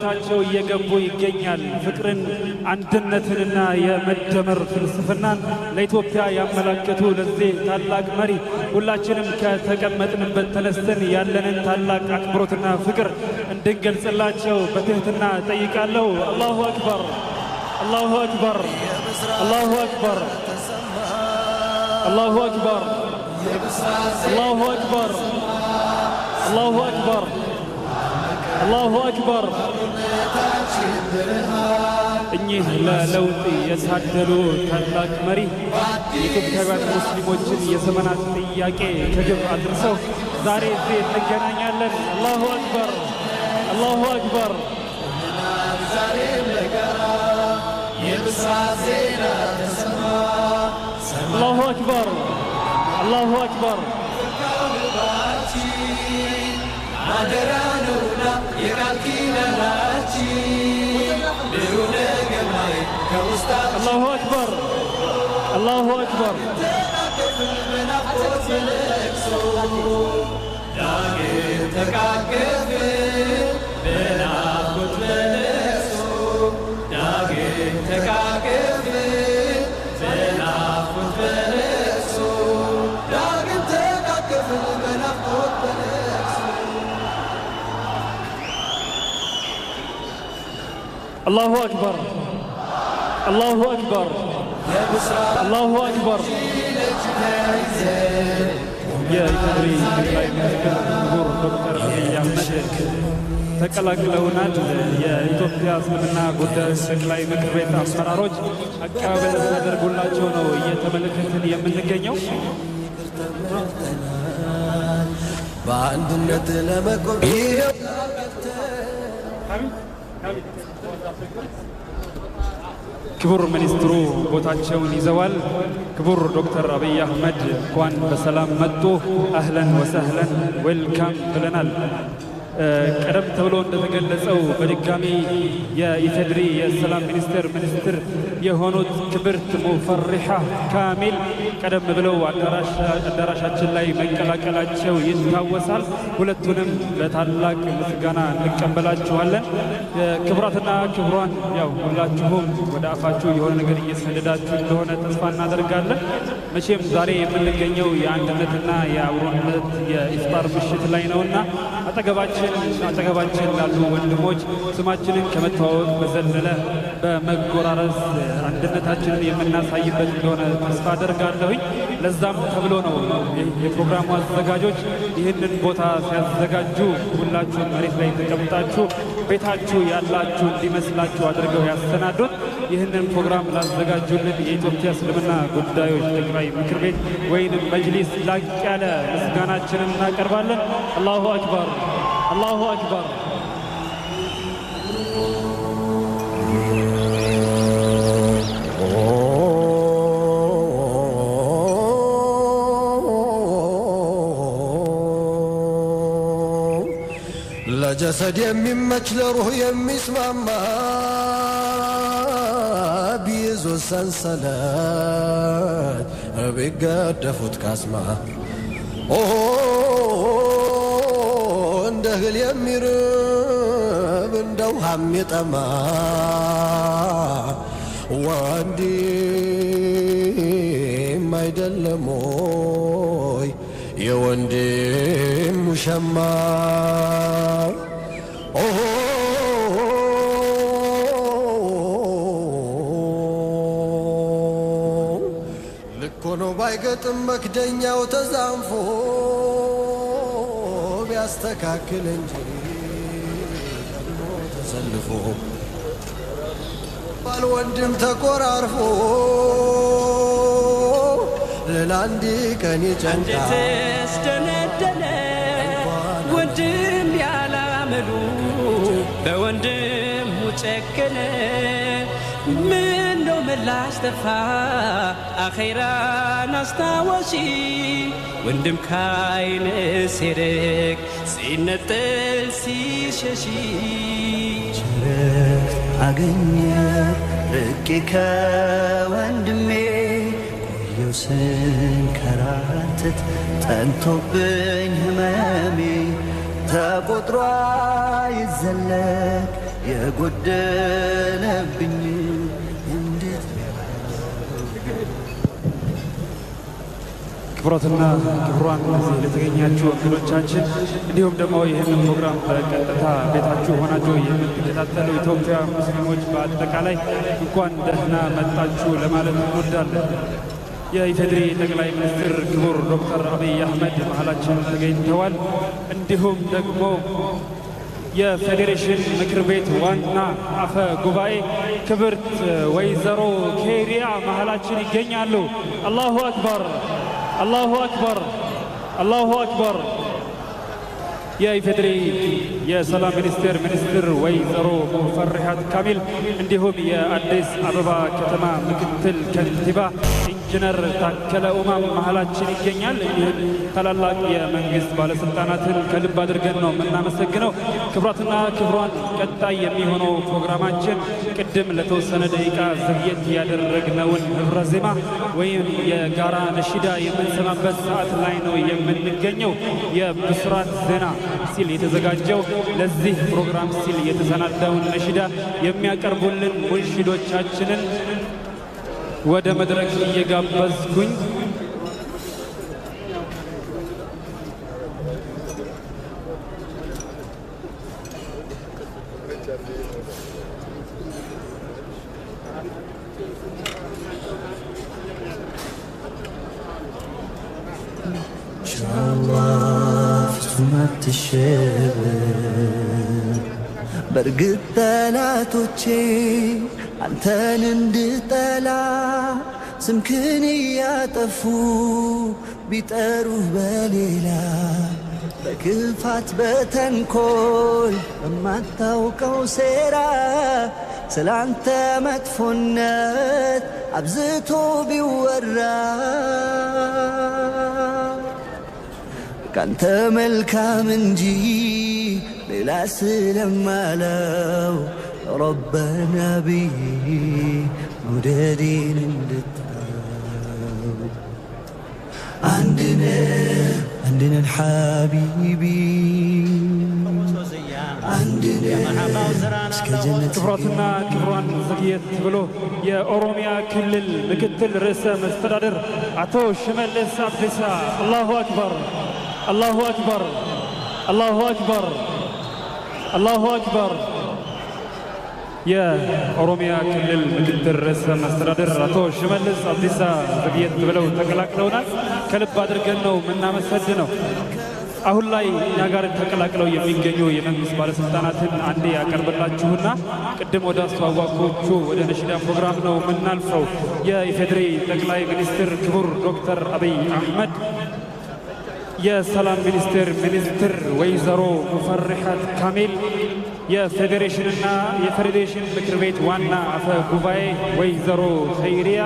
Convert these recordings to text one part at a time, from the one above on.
ሕይወታቸው እየገቡ ይገኛል። ፍቅርን፣ አንድነትንና የመደመር ፍልስፍናን ለኢትዮጵያ ያመላከቱ ለዚህ ታላቅ መሪ ሁላችንም ከተቀመጥንበት ተነስተን ያለንን ታላቅ አክብሮትና ፍቅር እንድንገልጽላቸው በትህትና ጠይቃለሁ። አላሁ አክበር፣ አላሁ አክበር፣ አላሁ አክበር፣ አላሁ አክበር፣ አላሁ አክበር፣ አላሁ አክበር፣ አላሁ አክበር። እኚህ ለለውጥ የታደሉ ታላቅ መሪ የኢትዮጵያውያን ሙስሊሞችን የዘመናት ጥያቄ ከግብ አድርሰው ዛሬ እዚህ እንገናኛለን። አላሁ አክበር፣ አላሁ አክበር። አላሁ አክበር፣ አላሁ አክበር። አላሁ አክበር፣ አላሁ አክበር። الله أكبر، الله أكبر، الله أكبر. يا إدري ጠቅላይ ሚኒስትር ክቡር ዶክተር አብይ አህመድ ተቀላቅለውናል። የኢትዮጵያ እስልምና ጉዳዮች ጠቅላይ ምክር ቤት አመራሮች አቀባበል ተደርጎላቸው ነው እየተመለከትን የምንገኘው። በአንድነት ለመቆም ክቡር ሚኒስትሩ ቦታቸውን ይዘዋል። ክቡር ዶክተር አብይ አህመድ እንኳን በሰላም መጡ። አህለን ወሰህለን ዌልካም ብለናል። ቀደም ተብሎ እንደተገለጸው በድጋሚ የኢፌድሪ የሰላም ሚኒስትር የሆኑት ክብርት ሙፈሪሓ ካሚል ቀደም ብለው አዳራሻችን ላይ መቀላቀላቸው ይታወሳል። ሁለቱንም በታላቅ ምስጋና እንቀበላችኋለን። ክቡራትና ክቡራን፣ ያው ሁላችሁም ወደ አፋችሁ የሆነ ነገር እየሰደዳችሁ እንደሆነ ተስፋ እናደርጋለን። መቼም ዛሬ የምንገኘው የአንድነትና የአብሮነት የኢፍጣር ምሽት ላይ ነውና አጠገባችን ላሉ ወንድሞች ስማችንን ከመተዋወቅ በዘለለ በመጎራረስ አንድነታችንን የምናሳይበት እንደሆነ ተስፋ አደርጋለሁኝ። ለዛም ተብሎ ነው የፕሮግራሙ አዘጋጆች ይህንን ቦታ ሲያዘጋጁ ሁላችሁም መሬት ላይ ተቀምጣችሁ ቤታችሁ ያላችሁ እንዲመስላችሁ አድርገው ያሰናዱት። ይህንን ፕሮግራም ላዘጋጁልን የኢትዮጵያ እስልምና ጉዳዮች ጠቅላይ ምክር ቤት ወይንም መጅሊስ ላቅ ያለ ምስጋናችንን እናቀርባለን። አላሁ አክበር፣ አላሁ አክበር። ለጀሰድ የሚመች ለሩህ የሚስማማ ቢይዙ ሰንሰለት ቢገደፉት ካስማ እንደ እህል የሚርብ እንደ ውሃ የሚጠማ ወንድም አይደለም ወይ የወንድም ሸማ? ልክ ሆኖ ባይገጥም መክደኛው ተዛንፎ ቢያስተካክል እንጂ ቀድሞ ተሰልፎ ባል ወንድም ተቆራርፎ ለአንድ ቀን ይጨንቃል። ተስተነደለ ወንድም ያላመሉ በወንድሙ ጨከነ። ምን ነው ምላሽ ጠፋ አኼራን አስታወሺ ወንድም ካይን ሲርቅ ሲነጠል ሲሸሺ አገኘ ርቄ ከወንድሜ ቆየው ስንከራተት ጠንቶብኝ ህመሜ ተቆጥሮ አይዘለቅ የጎደለብኝ እንዴት ክብራትና ክብሯን ለተገኛችሁ እንግዶቻችን እንዲሁም ደግሞ ይህንን ፕሮግራም በቀጥታ ቤታችሁ ሆናችሁ የምትከታተሉ ኢትዮጵያ ሙስሊሞች በአጠቃላይ እንኳን ደህና መጣችሁ ለማለት እንወዳለን። የኢፌዴሪ ጠቅላይ ሚኒስትር ክቡር ዶክተር አብይ አህመድ መሀላችን ተገኝተዋል። እንዲሁም ደግሞ የፌዴሬሽን ምክር ቤት ዋና አፈ ጉባኤ ክብርት ወይዘሮ ኬሪያ መሀላችን ይገኛሉ። አላሁ አክበር፣ አላሁ አክበር፣ አላሁ አክበር። የኢፌዴሪ የሰላም ሚኒስትር ወይዘሮ ሙፈሪሃት ካሚል እንዲሁም የአዲስ አበባ ከተማ ምክትል ከንቲባ ኢንጂነር ታከለ ኡማም መሀላችን ይገኛል። እንዲሁም ታላላቅ የመንግስት ባለስልጣናትን ከልብ አድርገን ነው የምናመሰግነው። ክብራትና ክብሯን ቀጣይ የሚሆነው ፕሮግራማችን ቅድም ለተወሰነ ደቂቃ ዘግየት ያደረግነውን ህብረ ዜማ ወይም የጋራ ነሺዳ የምንሰማበት ሰዓት ላይ ነው የምንገኘው። የብስራት ዜና ሲል የተዘጋጀው ለዚህ ፕሮግራም ሲል የተሰናዳውን ነሺዳ የሚያቀርቡልን ሙንሺዶቻችንን ወደ መድረክ እየጋበዝኩኝ በርግጥ ጠላቶቼ አንተን እንድጠላ ስምክን እያጠፉ ቢጠሩህ በሌላ በክፋት በተንኮል በማታውቀው ሴራ ስላንተ መጥፎነት አብዝቶ ቢወራ ካንተ መልካም እንጂ ሌላ ስለማለው ረበና ብዬ መውደዴን እንድታው አንድነን ሐቢቢ ክብራትና ክብሯን ዘግየት ብሎ የኦሮሚያ ክልል ምክትል ርዕሰ መስተዳድር አቶ ሽመልስ አብዲሳ አላሁ አክበር፣ አላሁ አክበር፣ አላሁ አክበር፣ አላሁ አክበር። የኦሮሚያ ክልል ምክትል ርዕሰ መስተዳድር አቶ ሽመልስ አብዲሳ ዘግየት ብለው ተቀላቅለውናል። ከልብ አድርገን ነው የምናመሰግነው። አሁን ላይ እኛ ጋር ተቀላቅለው የሚገኙ የመንግስት ባለስልጣናትን አንዴ ያቀርብላችሁና ቅድም ወደ አስተዋዋቆቹ ወደ ነሺዳ ፕሮግራም ነው የምናልፈው። የኢፌዴሪ ጠቅላይ ሚኒስትር ክቡር ዶክተር አብይ አህመድ፣ የሰላም ሚኒስትር ወይዘሮ ሙፈሪሃት ካሚል፣ የፌዴሬሽንና የፌዴሬሽን ምክር ቤት ዋና አፈ ጉባኤ ወይዘሮ ኸይሪያ፣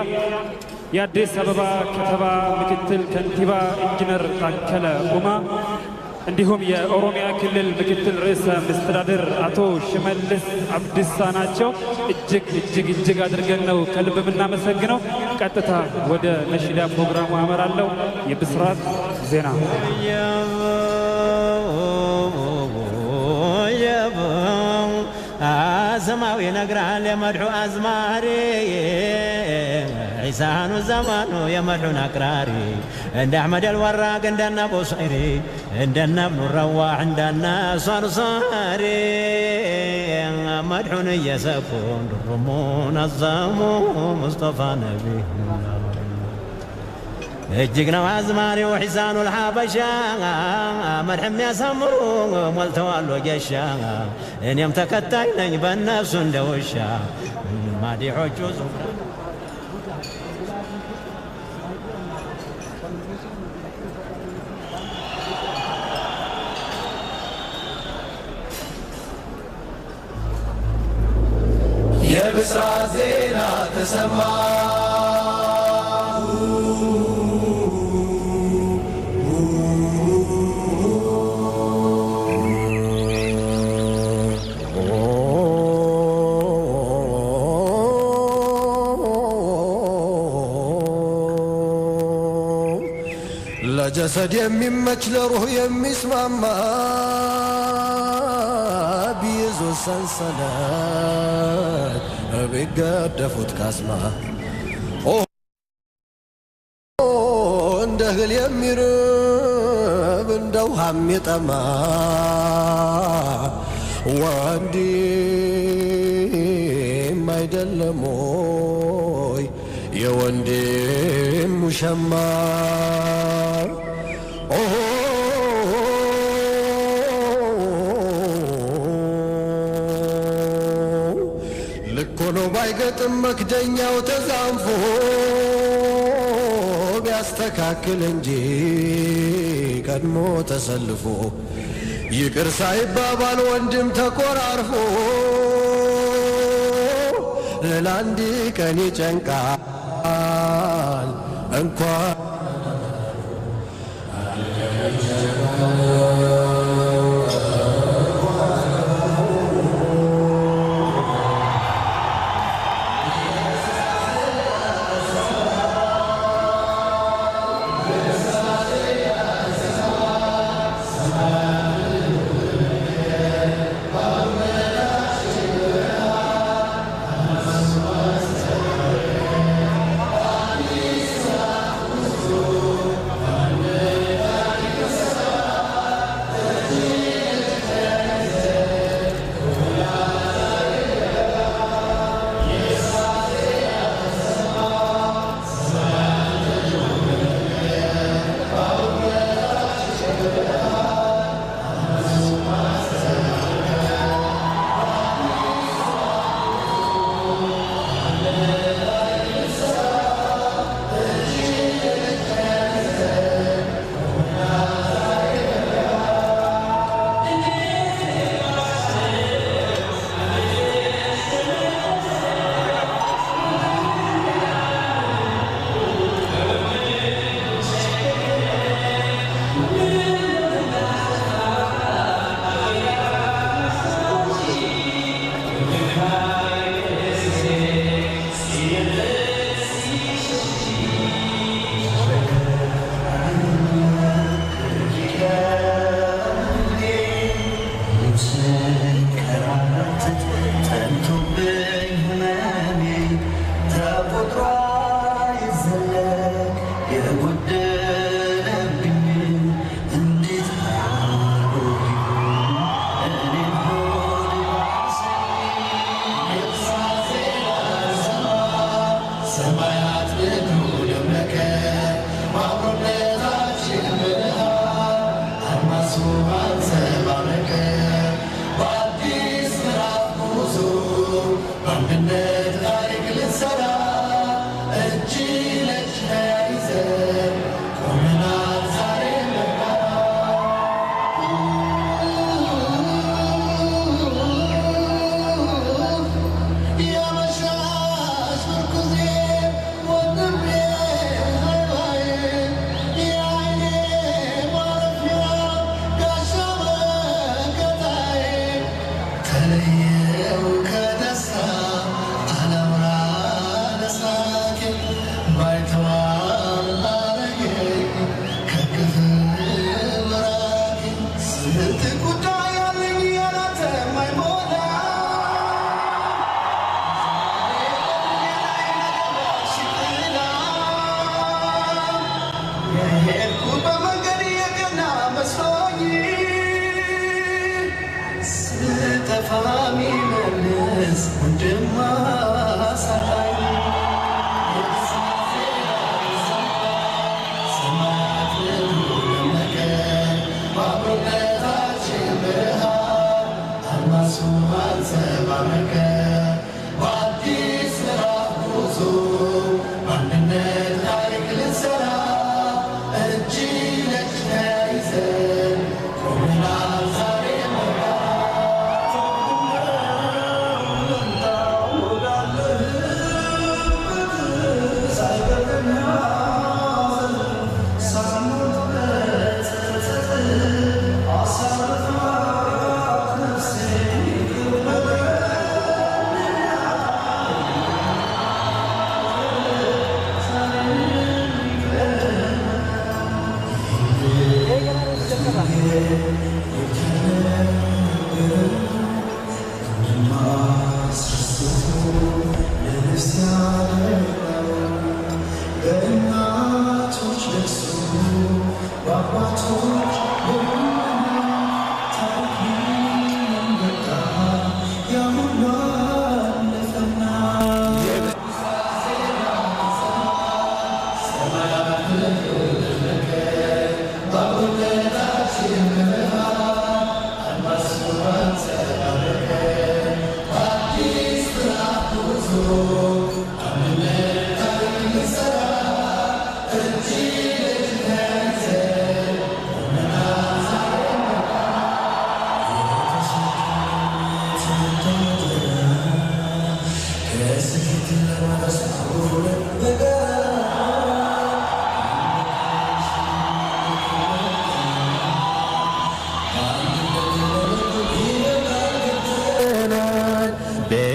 የአዲስ አበባ ከተማ ምክትል ከንቲባ ኢንጂነር ታከለ ኡማ እንዲሁም የኦሮሚያ ክልል ምክትል ርዕሰ መስተዳድር አቶ ሽመልስ አብዲሳ ናቸው። እጅግ አድርገን ነው ከልብ የምናመሰግነው። ቀጥታ ወደ ነሺዳ ፕሮግራሙ አመራለሁ። የብስራት ዜና ሰማዊ ነግራል የመድሑ አዝማሪ ዒሳኑ ዘማኑ የመድሑን አቅራሪ እንደ አሕመድ አልወራቅ እንደነ ቡሰይሪ እንደነ እብኑ ረዋሕ እንደነ ሰርሳሪ መድሑን እየሰኩ ድርሙን አዘሙ ሙስጠፋ ነቢ እጅግ ነው አዝማሪው ሒሳኑ ልሓበሻ መድሕ የሚያሳምሩ ሞልተዋል ወጌሻ እኔም ተከታይ ነኝ በእነሱ እንደ ውሻ ማዲሖቹ ዙምራ የብስራት ዜና ተሰማ ለጀሰድ የሚመች ለሩህ የሚስማማ ቢይዙ ሰንሰለት ቢገደፉት ካስማ እንደ እህል የሚርብ እንደ ውሃም የጠማ ወንድም አይደለም ወይ የወንድም ሸማ ልክ ሆኖ ባይገጥም መክደኛው ተዛንፎ ቢያስተካክል እንጂ ቀድሞ ተሰልፎ ይቅር ሳይባባል ወንድም ተቆራርፎ ለአንድ ቀን ይጨንቃል እንኳን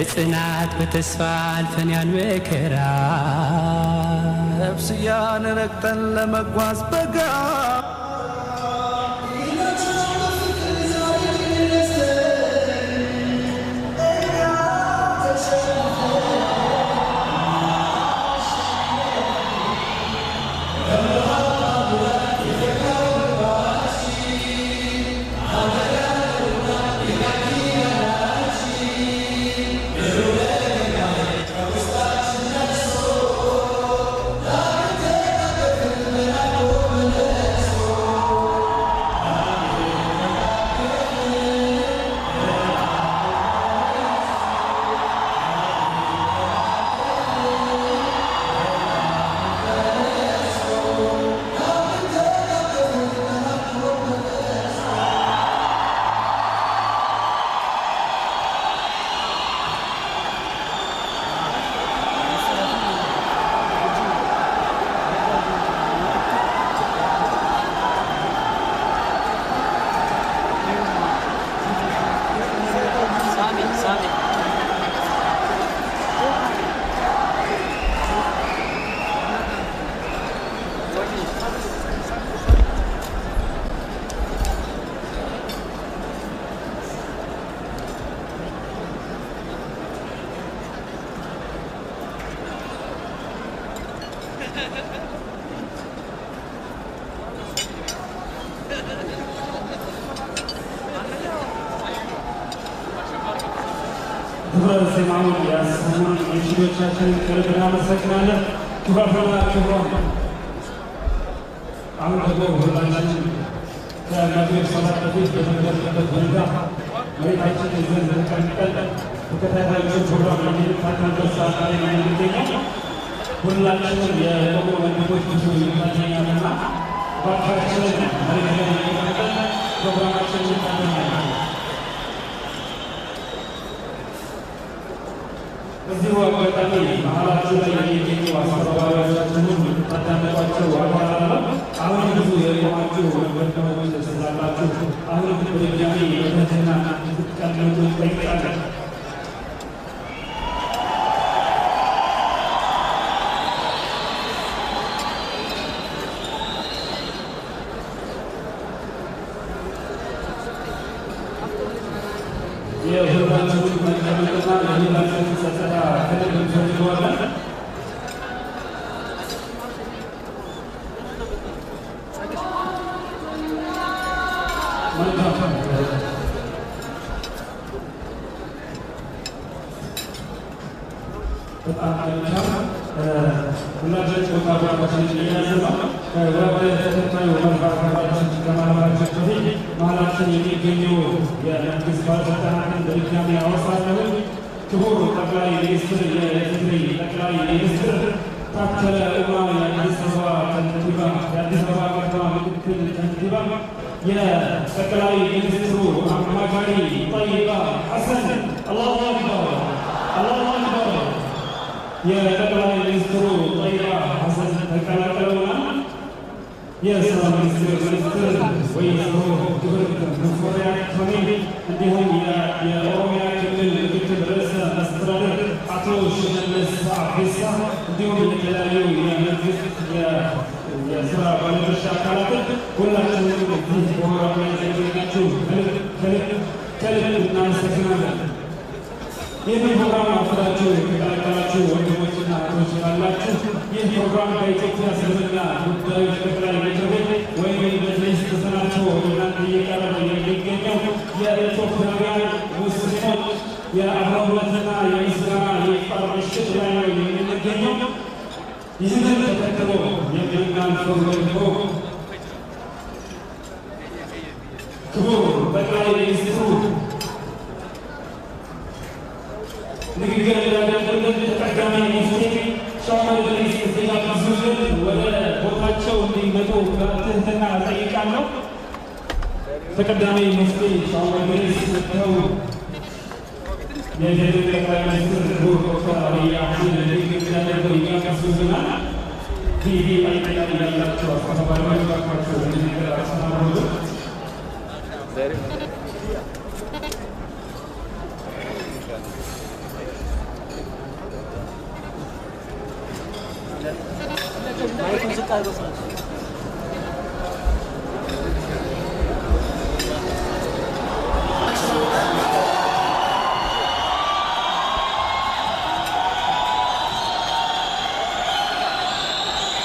በጽናት በተስፋ አልፈን ያን መከራ ነፍስያን ረግጠን ለመጓዝ በጋ ክብረ ሰማውን ያሰሙን የሽሎቻችንን ከልብ እናመሰግናለን። ክብራትና ክብሯን አሁን ደግሞ ሁላችን ከመግቢያ ሰላት በፊት በተመለከተበት ሁኔታ መሬታችን ይዘን ተቀምጠን ተከታታዮች ፕሮግራም የሚታከምበት ሰዓት ላይ ነው የሚገኘው። ሁላችንም የቆሙ ወንድሞች ብዙ ይታገኛልና ባካችንን መሬት ላይ የሚቀመጠን ፕሮግራማችን ይታገኛል። በዚሁ አጋጣሚ መሀላችሁ ላይ የሚገኙ አስተባባሪዎቻችንን ታዳመጧቸው አባላት አሁን ብዙ የቆማችሁ ወንድሞች ስላላችሁ አሁን በድጋሚ በትህትና እንድትቀመጡ እንጠይቃለን። የሁላችሁን መቀመጥና የሁላችሁን ጸጥታ ከልብ እንፈልገዋለን። በጣም መልካም። ሁላችን ቦታ ቦታችን እየያዘ ነው። ወደ ተከታዩ መርሃችን ከማለፋችን በፊት መሀላችን የሚገኙ የመንግስት ባለስልጣናትን በድጋሚ አወሳለሁ። ክቡር ጠቅላይ ሚኒስትር የኢፌዴሪ ጠቅላይ ሚኒስትር ታከለ ኡማ፣ የአዲስ አበባ ከንቲባ፣ የአዲስ አበባ ከተማ ምክትል ከንቲባ፣ የጠቅላይ ሚኒስትሩ አማካሪ ጠይባ ሐሰን፣ አላሁ አክበር አላሁ አክበር። የጠቅላይ ሚኒስትሩ ጠይባ ሐሰን ተቀላቀለውና የስራ ሚኒስትር ወይዘሮ ክብርት ሙፈሪያት ካሚል እንዲሁም የኦሮሚያ ክልል ምክትል ርዕሰ መስተዳድር አቶ ሽመልስ አብዲሳ እንዲሁም የተለያዩ የመንግስት የስራ ባለድርሻ አካላት ሁላችንም እዚህ ፕሮግራም ላይ የተገኛችሁ ከልብ እናመሰግናለን። ይህን ፕሮግራም አፍራችሁ የተቀላቀላችሁ ወንድሞችና እህቶች ካላችሁ ይህ ፕሮግራም በኢትዮጵያ እስልምና ጉዳዮች ጠቅላይ ምክር ቤት ወይም መጅሊስ ተሰናድቶ ወደ እናንተ እየቀረበ የሚገኘው የኢትዮጵያውያን ሙስሊሞች የአብሮነትና የምስጋና የኢፍጣር ምሽት ላይ ነው የምንገኘው። ይህንን ተከትሎ የምናልፈው ደግሞ ክቡር ጠቅላይ ሚኒስትሩ ንግግር ያደረጉልን ተቀዳሚ ሙፍቲ ሻውል ድሪስ ሲጋብዙልን ወደ ቦታቸው እንዲመጡ በትህትና እጠይቃለሁ። ተቀዳሚ ሙፍቲ ሻውል ድሪስ መጥተው የኢፌዴሪ ጠቅላይ ሚኒስትር ክቡር ዶክተር አብይ አህመድ ንግግር ያደርገው ይጋብዙልናል። ቲቪ ላይ ያላቸው አስተባባሪዎች ባካቸው ንግግር አስተናግዱ።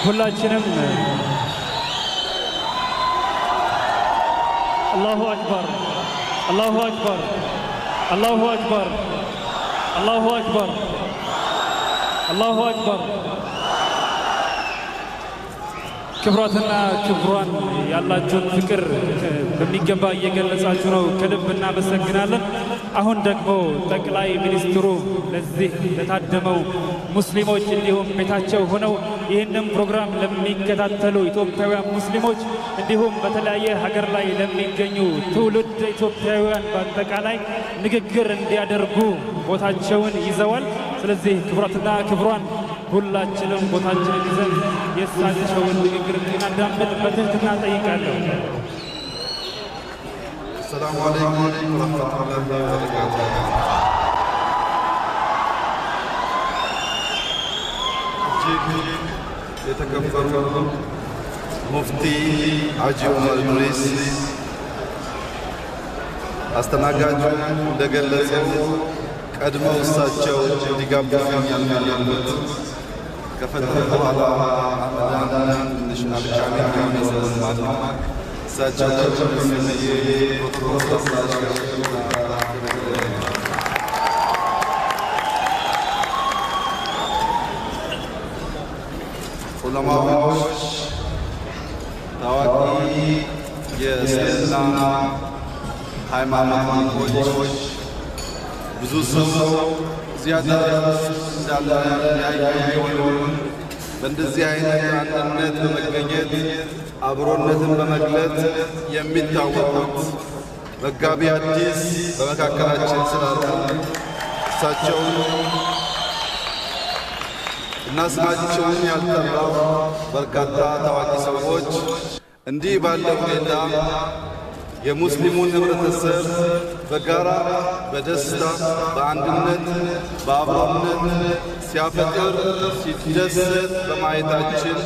ሁላችንም አላሁ አክበር አላሁ አክበር አላሁ አክበር አላሁ አክበር አላሁ አክበር። ክብራትና ክብሯን ያላችሁን ፍቅር በሚገባ እየገለጻችሁ ነው። ከልብ እናመሰግናለን። አሁን ደግሞ ጠቅላይ ሚኒስትሩ ለዚህ ለታደመው ሙስሊሞች እንዲሁም ቤታቸው ሆነው ይህንን ፕሮግራም ለሚከታተሉ ኢትዮጵያውያን ሙስሊሞች እንዲሁም በተለያየ ሀገር ላይ ለሚገኙ ትውልድ ኢትዮጵያውያን በአጠቃላይ ንግግር እንዲያደርጉ ቦታቸውን ይዘዋል። ስለዚህ ክብራትና ክብሯን ሁላችንም ቦታችንን ይዘን የእሳቸውን ንግግር እንድናዳምጥ በትህትና ጠይቃለሁ። السلام عليكم ورحمة الله وبركاته. የተከበሩ ሙፍቲ ሐጂ ዑመር ኢድሪስ አስተናጋጁ እንደገለጸው ቀድመው እሳቸው እንዲጋብዙኝ ያልፈለጉት ከፈተና በኋላ ረመዳን ትንሽ አድካሚ ከሚሰማት እሳቸው ዑለማዎች፣ ታዋቂ የእስልምና ሃይማኖት መሪዎች ብዙ ሰው ዚያዳ እንዳለ ያየውን በእንደዚህ አይነት አንድነት በመገኘት አብሮነትን በመግለጽ የሚታወቁት መጋቢ አዲስ በመካከላችን ስላሉ እሳቸውን እና ስማቸውን ያልጠራው በርካታ ታዋቂ ሰዎች እንዲህ ባለ ሁኔታ የሙስሊሙን ህብረተሰብ በጋራ በደስታ በአንድነት በአብሮነት ሲያፈጥር ሲደሰት በማየታችን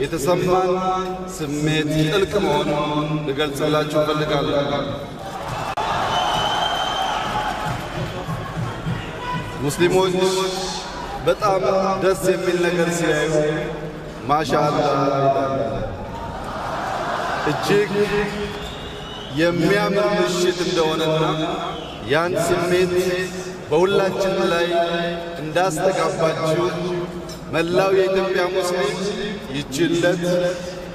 የተሰማን ስሜት ጥልቅ መሆኑን ልገልጽላችሁ እፈልጋለሁ። ሙስሊሞች በጣም ደስ የሚል ነገር ሲያዩ ማሻአላህ እጅግ የሚያምር ምሽት እንደሆነና ያን ስሜት በሁላችን ላይ እንዳስተጋባችሁ መላው የኢትዮጵያ ሙስሊም ይችለት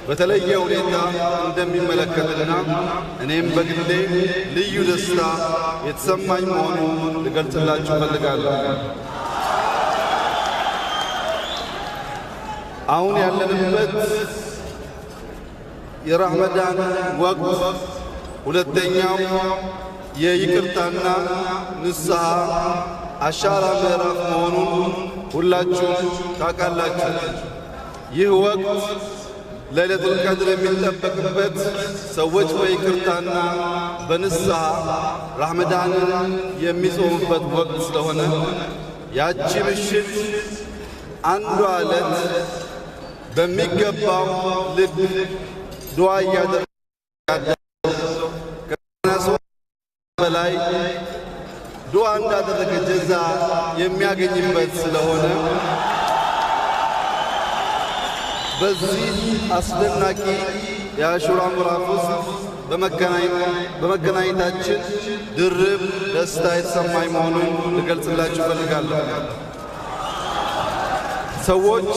በተለየ ሁኔታ እንደሚመለከትና እኔም በግሌ ልዩ ደስታ የተሰማኝ መሆኑን ልገልጽላችሁ እፈልጋለሁ። አሁን ያለንበት የረመዳን ወቅት ሁለተኛው የይቅርታና ንስሐ አሻራ ምዕራፍ መሆኑን ሁላችሁም ታውቃላችሁ። ይህ ወቅት ለይለቱል ቀድር የሚጠበቅበት ሰዎች በይቅርታና በንስሐ ረመዳንን የሚጾሙበት ወቅት ስለሆነ ያቺ ምሽት አንዷ ዕለት በሚገባው ልክ ዱዓ እያደረገ በላይ ዱዓ እንዳደረገ ጀዛ የሚያገኝበት ስለሆነ በዚህ አስደናቂ የአሹራ ምዕራፍ ውስጥ በመገናኘታችን ድርብ ደስታ የተሰማኝ መሆኑን ልገልጽላችሁ እፈልጋለሁ። ሰዎች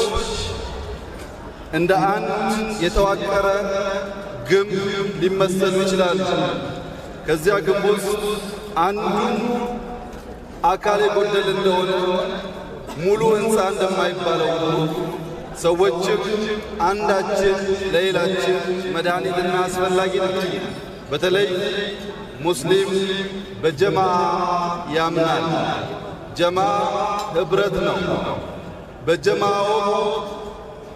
እንደ አንድ የተዋቀረ ግንብ ሊመሰሉ ይችላሉ። ከዚያ ግንብ ውስጥ አንዱ አካል የጎደለ እንደሆነ ሙሉ ሕንፃ እንደማይባለው ሰዎችም አንዳችን ለሌላችን መድኃኒትና አስፈላጊ ናቸው። በተለይ ሙስሊም በጀማዓ ያምናል። ጀማዓ ኅብረት ነው። በጀማዓው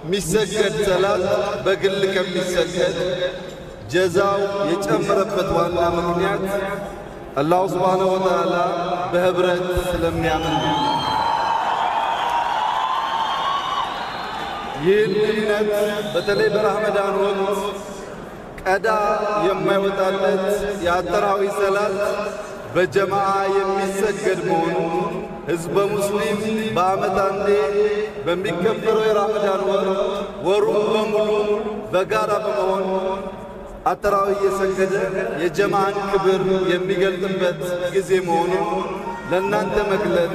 ሚሰገድ ሰላት በግል ከሚሰገድ ጀዛው የጨመረበት ዋና ምክንያት አላሁ ሱብሓነሁ ወተዓላ በኅብረት ስለሚያምን ነው። ይህን እምነት በተለይ በረመዳን ወቅት ቀዳ የማይወጣለት የአተራዊ ሰላት በጀማዓ የሚሰገድ መሆኑ ሕዝበ ሙስሊም በዓመት አንዴ በሚከበረው የረመዳን ወሩን በሙሉ በጋራ በመሆን አተራዊ እየሰገደ የጀማዓን ክብር የሚገልጥበት ጊዜ መሆኑን ለእናንተ መግለጥ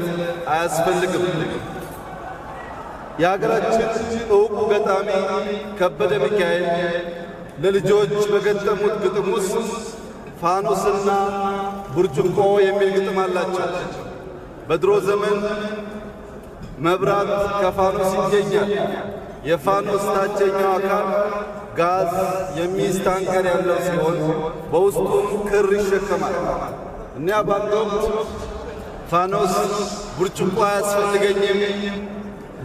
አያስፈልግም። የሀገራችን ዕውቁ ገጣሚ ከበደ ሚካኤል ለልጆች በገጠሙት ግጥም ውስጥ ፋኖስና ብርጭቆ የሚል ግጥም አላቸው። በድሮ ዘመን መብራት ከፋኖስ ይገኛል። የፋኖስ ታችኛው አካል ጋዝ የሚይዝ ታንከር ያለው ሲሆን በውስጡም ክር ይሸከማል። እኒያ በአንድ ወቅት ፋኖስ ብርጭቆ አያስፈልገኝም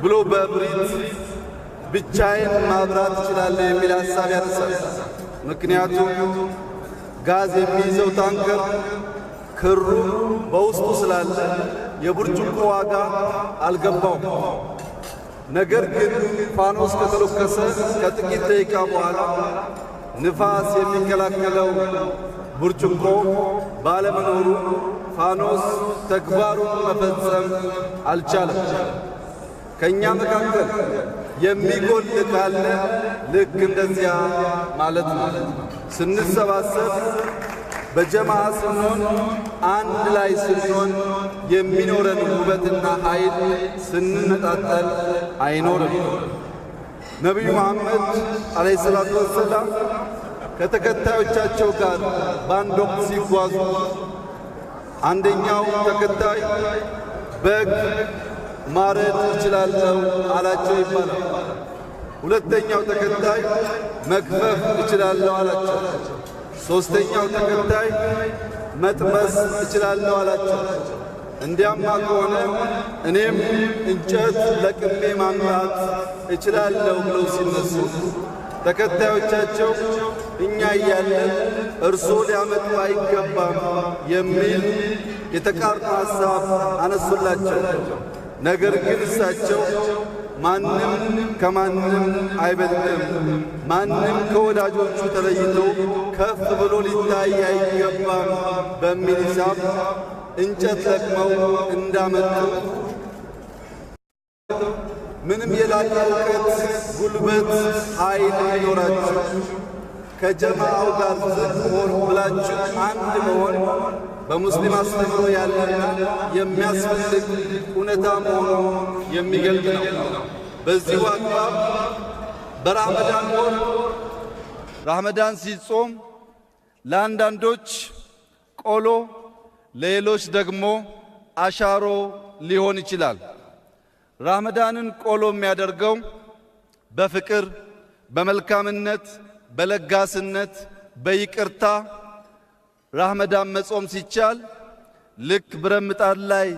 ብሎ በእብሪት ብቻዬን ማብራት እችላለሁ የሚል ሐሳብ ያነሳል። ምክንያቱም ጋዝ የሚይዘው ታንከር ክሩ በውስጡ ስላለ የብርጭቆ ዋጋ አልገባውም። ነገር ግን ፋኖስ ከተለኮሰ ከጥቂት ደቂቃ በኋላ ንፋስ የሚከላከለው ብርጭቆ ባለመኖሩ ፋኖስ ተግባሩን መፈጸም አልቻለም። ከእኛ መካከል የሚጎል ካለ ልክ እንደዚያ ማለት ነው። ስንሰባሰብ በጀማዓ ስንሆን አንድ ላይ ስንሆን የሚኖረን ውበትና ኃይል ስንነጣጠል አይኖርም። ነቢዩ መሐመድ ዓለይሂ ሰላቱ ወሰላም ከተከታዮቻቸው ጋር በአንድ ወቅት ሲጓዙ አንደኛው ተከታይ በግ ማረድ እችላለሁ አላቸው ይባላል። ሁለተኛው ተከታይ መክፈፍ እችላለሁ አላቸው። ሦስተኛው ተከታይ መጥበስ እችላለሁ አላቸው። እንዲያማ ከሆነ እኔም እንጨት ለቅሜ ማምጣት እችላለሁ ብለው ሲነሱ ተከታዮቻቸው እኛ እያለን እርሶ ሊያመጡ አይገባም የሚል የተቃርኖ ሐሳብ አነሱላቸው። ነገር ግን እሳቸው ማንም ከማንም አይበልጥም፣ ማንም ከወዳጆቹ ተለይቶ ከፍ ብሎ ሊታይ አይገባም በሚል ሂሳብ እንጨት ለቅመው እንዳመጡ ምንም የላቀ እውቀት፣ ጉልበት፣ ኃይል ቢኖራችሁ ከጀማዓው ጋር ዝቅ ሆን ብላችሁ አንድ መሆን በሙስሊም አስተምሮ ያለና የሚያስፈልግ እውነታ መሆኑ የሚገልጥ ነው። በዚሁ አግባብ በረመዳን ወር ረመዳን ሲጾም ለአንዳንዶች ቆሎ፣ ለሌሎች ደግሞ አሻሮ ሊሆን ይችላል። ረመዳንን ቆሎ የሚያደርገው በፍቅር፣ በመልካምነት፣ በለጋስነት፣ በይቅርታ ረመዳን መጾም ሲቻል ልክ ብረት ምጣድ ላይ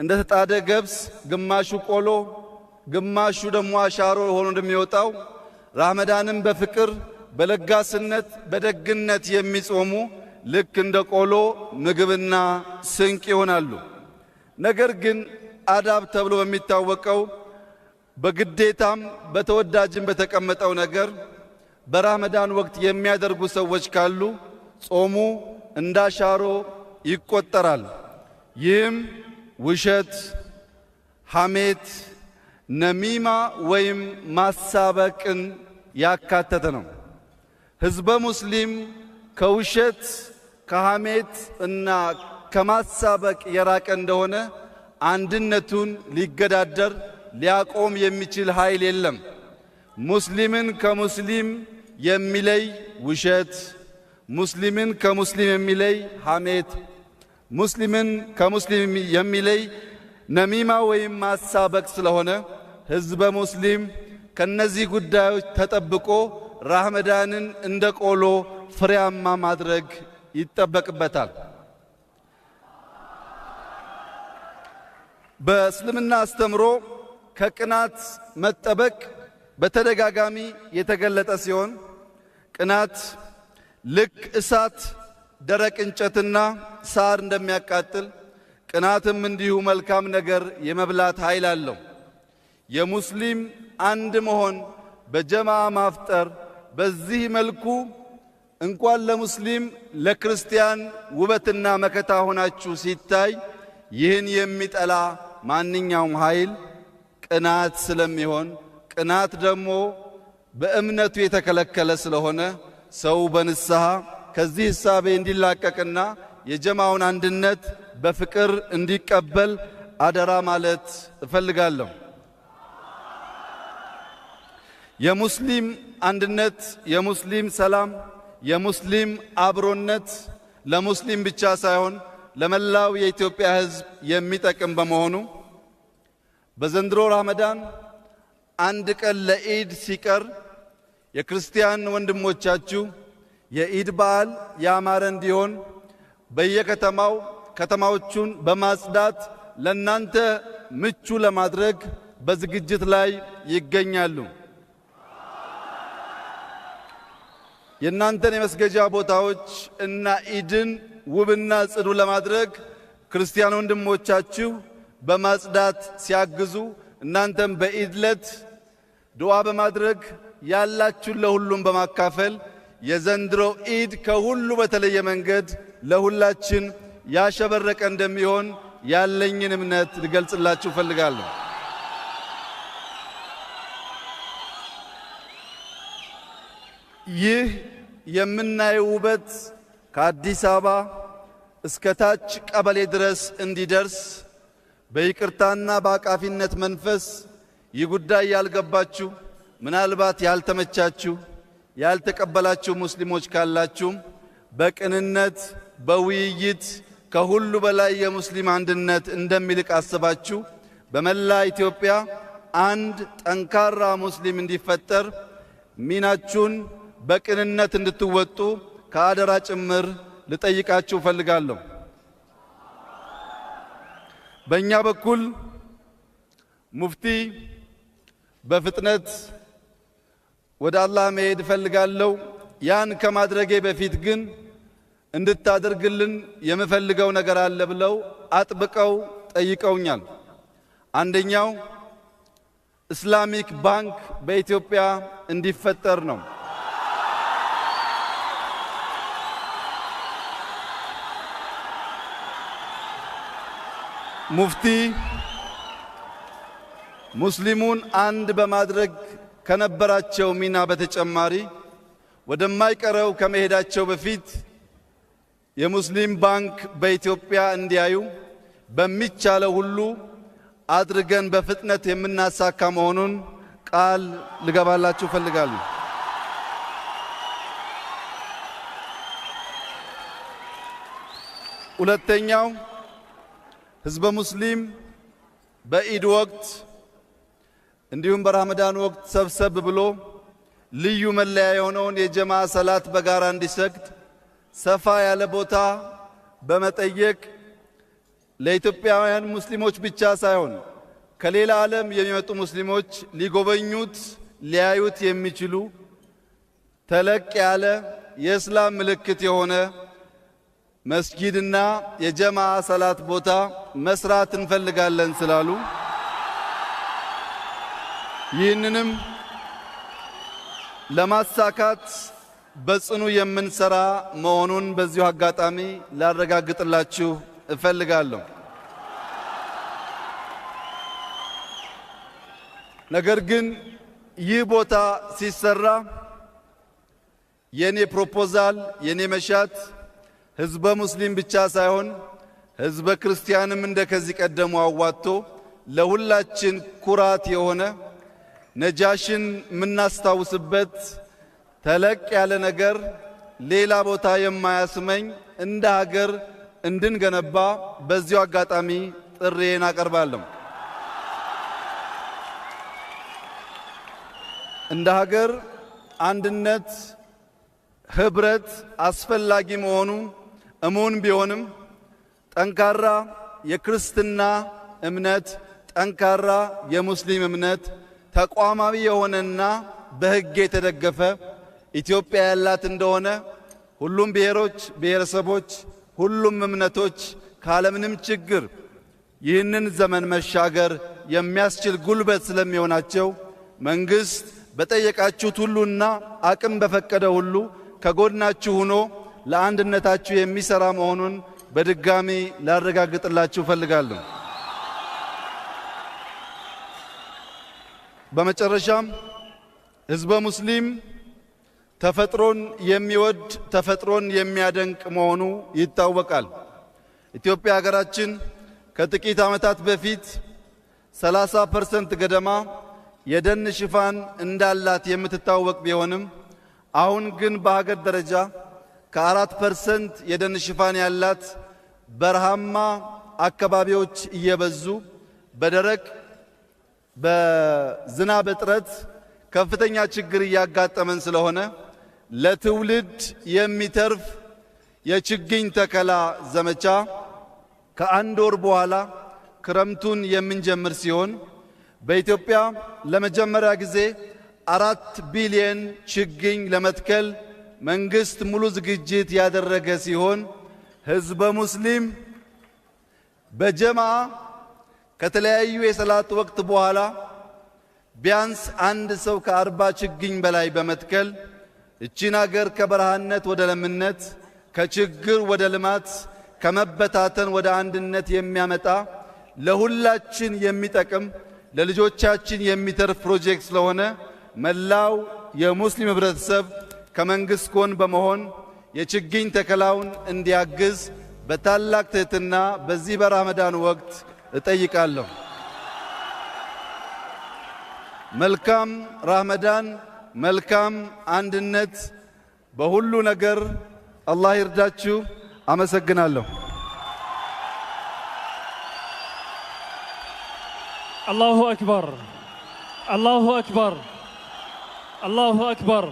እንደ ተጣደ ገብስ ግማሹ ቆሎ ግማሹ ደግሞ አሻሮ ሆኖ እንደሚወጣው ረመዳንን በፍቅር፣ በለጋስነት፣ በደግነት የሚጾሙ ልክ እንደ ቆሎ ምግብና ስንቅ ይሆናሉ። ነገር ግን አዳብ ተብሎ በሚታወቀው በግዴታም በተወዳጅም በተቀመጠው ነገር በረመዳን ወቅት የሚያደርጉ ሰዎች ካሉ ጾሙ እንዳሻሮ ይቆጠራል። ይህም ውሸት፣ ሐሜት፣ ነሚማ ወይም ማሳበቅን ያካተተ ነው። ሕዝበ ሙስሊም ከውሸት ከሐሜት እና ከማሳበቅ የራቀ እንደሆነ አንድነቱን ሊገዳደር ሊያቆም የሚችል ኃይል የለም። ሙስሊምን ከሙስሊም የሚለይ ውሸት፣ ሙስሊምን ከሙስሊም የሚለይ ሐሜት፣ ሙስሊምን ከሙስሊም የሚለይ ነሚማ ወይም ማሳበቅ ስለሆነ ሕዝበ ሙስሊም ከነዚህ ጉዳዮች ተጠብቆ ረመዳንን እንደ ቆሎ ፍሬያማ ማድረግ ይጠበቅበታል። በእስልምና አስተምሮ ከቅናት መጠበቅ በተደጋጋሚ የተገለጠ ሲሆን ቅናት ልክ እሳት ደረቅ እንጨትና ሳር እንደሚያቃጥል ቅናትም እንዲሁ መልካም ነገር የመብላት ኃይል አለው። የሙስሊም አንድ መሆን በጀማ ማፍጠር በዚህ መልኩ እንኳን ለሙስሊም ለክርስቲያን ውበትና መከታ ሆናችሁ ሲታይ ይህን የሚጠላ ማንኛውም ኃይል ቅናት ስለሚሆን ቅናት ደግሞ በእምነቱ የተከለከለ ስለሆነ ሰው በንስሐ ከዚህ ሐሳቤ እንዲላቀቅና የጀማውን አንድነት በፍቅር እንዲቀበል አደራ ማለት እፈልጋለሁ። የሙስሊም አንድነት፣ የሙስሊም ሰላም፣ የሙስሊም አብሮነት ለሙስሊም ብቻ ሳይሆን ለመላው የኢትዮጵያ ሕዝብ የሚጠቅም በመሆኑ በዘንድሮ ረመዳን አንድ ቀን ለኢድ ሲቀር የክርስቲያን ወንድሞቻችሁ የኢድ በዓል ያማረ እንዲሆን በየከተማው ከተማዎቹን በማጽዳት ለናንተ ምቹ ለማድረግ በዝግጅት ላይ ይገኛሉ። የናንተን የመስገጃ ቦታዎች እና ኢድን ውብና ጽዱ ለማድረግ ክርስቲያን ወንድሞቻችሁ በማጽዳት ሲያግዙ እናንተም በኢድ ዕለት ዱዓ በማድረግ ያላችሁን ለሁሉም በማካፈል የዘንድሮ ኢድ ከሁሉ በተለየ መንገድ ለሁላችን ያሸበረቀ እንደሚሆን ያለኝን እምነት ልገልጽላችሁ ፈልጋለሁ። ይህ የምናየው ውበት ከአዲስ አበባ እስከ ታች ቀበሌ ድረስ እንዲደርስ በይቅርታና በአቃፊነት መንፈስ ይህ ጉዳይ ያልገባችሁ ምናልባት ያልተመቻችሁ ያልተቀበላችሁ ሙስሊሞች ካላችሁም በቅንነት በውይይት ከሁሉ በላይ የሙስሊም አንድነት እንደሚልቅ አስባችሁ በመላ ኢትዮጵያ አንድ ጠንካራ ሙስሊም እንዲፈጠር ሚናችሁን በቅንነት እንድትወጡ ከአደራ ጭምር ልጠይቃችሁ ፈልጋለሁ። በእኛ በኩል ሙፍቲ በፍጥነት ወደ አላህ መሄድ እፈልጋለሁ። ያን ከማድረጌ በፊት ግን እንድታደርግልን የምፈልገው ነገር አለ ብለው አጥብቀው ጠይቀውኛል። አንደኛው ኢስላሚክ ባንክ በኢትዮጵያ እንዲፈጠር ነው። ሙፍቲ ሙስሊሙን አንድ በማድረግ ከነበራቸው ሚና በተጨማሪ ወደማይቀረው ከመሄዳቸው በፊት የሙስሊም ባንክ በኢትዮጵያ እንዲያዩ በሚቻለው ሁሉ አድርገን በፍጥነት የምናሳካ መሆኑን ቃል ልገባላችሁ ፈልጋለሁ። ሁለተኛው ህዝበ ሙስሊም በኢድ ወቅት እንዲሁም በረመዳን ወቅት ሰብሰብ ብሎ ልዩ መለያ የሆነውን የጀማ ሰላት በጋራ እንዲሰግድ ሰፋ ያለ ቦታ በመጠየቅ ለኢትዮጵያውያን ሙስሊሞች ብቻ ሳይሆን ከሌላ ዓለም የሚመጡ ሙስሊሞች ሊጎበኙት ሊያዩት የሚችሉ ተለቅ ያለ የእስላም ምልክት የሆነ መስጊድና የጀማ ሰላት ቦታ መስራት እንፈልጋለን ስላሉ ይህንንም ለማሳካት በጽኑ የምንሰራ መሆኑን በዚሁ አጋጣሚ ላረጋግጥላችሁ እፈልጋለሁ። ነገር ግን ይህ ቦታ ሲሰራ የኔ ፕሮፖዛል የኔ መሻት ህዝበ ሙስሊም ብቻ ሳይሆን ህዝበ ክርስቲያንም እንደከዚህ ቀደሙ አዋጥቶ ለሁላችን ኩራት የሆነ ነጃሽን የምናስታውስበት ተለቅ ያለ ነገር ሌላ ቦታ የማያስመኝ እንደ ሀገር እንድንገነባ በዚሁ አጋጣሚ ጥሪዬን አቀርባለሁ። እንደ ሀገር አንድነት ህብረት አስፈላጊ መሆኑ እሙን ቢሆንም ጠንካራ የክርስትና እምነት ጠንካራ የሙስሊም እምነት ተቋማዊ የሆነና በህግ የተደገፈ ኢትዮጵያ ያላት እንደሆነ ሁሉም ብሔሮች ብሔረሰቦች ሁሉም እምነቶች ካለምንም ችግር ይህንን ዘመን መሻገር የሚያስችል ጉልበት ስለሚሆናቸው መንግስት በጠየቃችሁት ሁሉና አቅም በፈቀደ ሁሉ ከጎናችሁ ሆኖ ለአንድነታችሁ የሚሰራ መሆኑን በድጋሚ ላረጋግጥላችሁ ፈልጋለሁ። በመጨረሻም ህዝበ ሙስሊም ተፈጥሮን የሚወድ ተፈጥሮን የሚያደንቅ መሆኑ ይታወቃል። ኢትዮጵያ ሀገራችን ከጥቂት ዓመታት በፊት 30% ገደማ የደን ሽፋን እንዳላት የምትታወቅ ቢሆንም አሁን ግን በሀገር ደረጃ ከ4% የደን ሽፋን ያላት በረሃማ አካባቢዎች እየበዙ በደረቅ በዝናብ እጥረት ከፍተኛ ችግር እያጋጠመን ስለሆነ ለትውልድ የሚተርፍ የችግኝ ተከላ ዘመቻ ከአንድ ወር በኋላ ክረምቱን የምንጀምር ሲሆን በኢትዮጵያ ለመጀመሪያ ጊዜ 4 ቢሊዮን ችግኝ ለመትከል መንግስት ሙሉ ዝግጅት ያደረገ ሲሆን ህዝበ ሙስሊም በጀማዓ ከተለያዩ የሰላት ወቅት በኋላ ቢያንስ አንድ ሰው ከ40 ችግኝ በላይ በመትከል እቺን ሀገር ከበረሃነት ወደ ለምነት ከችግር ወደ ልማት ከመበታተን ወደ አንድነት የሚያመጣ ለሁላችን የሚጠቅም ለልጆቻችን የሚተርፍ ፕሮጀክት ስለሆነ መላው የሙስሊም ህብረተሰብ ከመንግስት ጎን በመሆን የችግኝ ተከላውን እንዲያግዝ በታላቅ ትህትና በዚህ በረመዳን ወቅት እጠይቃለሁ። መልካም ረመዳን፣ መልካም አንድነት፣ በሁሉ ነገር አላህ ይርዳችሁ። አመሰግናለሁ። አላሁ አክበር፣ አላሁ አክበር፣ አላሁ አክበር።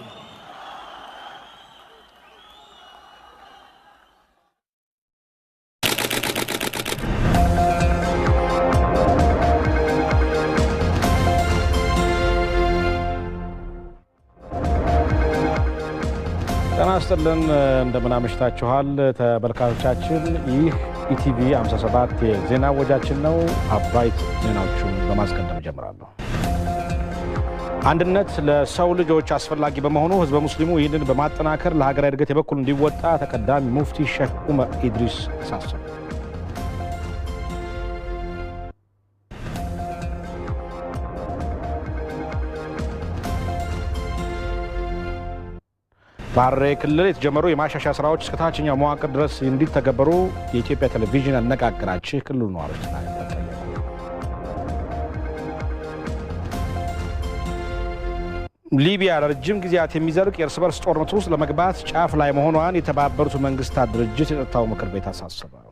ጤና ይስጥልን፣ እንደምን አመሽታችኋል ተመልካቾቻችን። ይህ ኢቲቪ 57 የዜና ወጃችን ነው። አባይት ዜናዎቹን በማስቀደም ጀምራለሁ። አንድነት ለሰው ልጆች አስፈላጊ በመሆኑ ህዝበ ሙስሊሙ ይህንን በማጠናከር ለሀገራዊ እድገት የበኩሉን እንዲወጣ ተቀዳሚ ሙፍቲ ሼህ ዑመር ኢድሪስ አሳሰቡ። በሐረሪ ክልል የተጀመሩ የማሻሻያ ስራዎች እስከ ታችኛው መዋቅር ድረስ እንዲተገበሩ የኢትዮጵያ ቴሌቪዥን ያነጋገራቸው ክልሉ ነዋሪዎች ጠየቁ። ሊቢያ ለረጅም ጊዜያት የሚዘልቅ የእርስ በርስ ጦርነት ውስጥ ለመግባት ጫፍ ላይ መሆኗን የተባበሩት መንግስታት ድርጅት የጸጥታው ምክር ቤት አሳሰበ።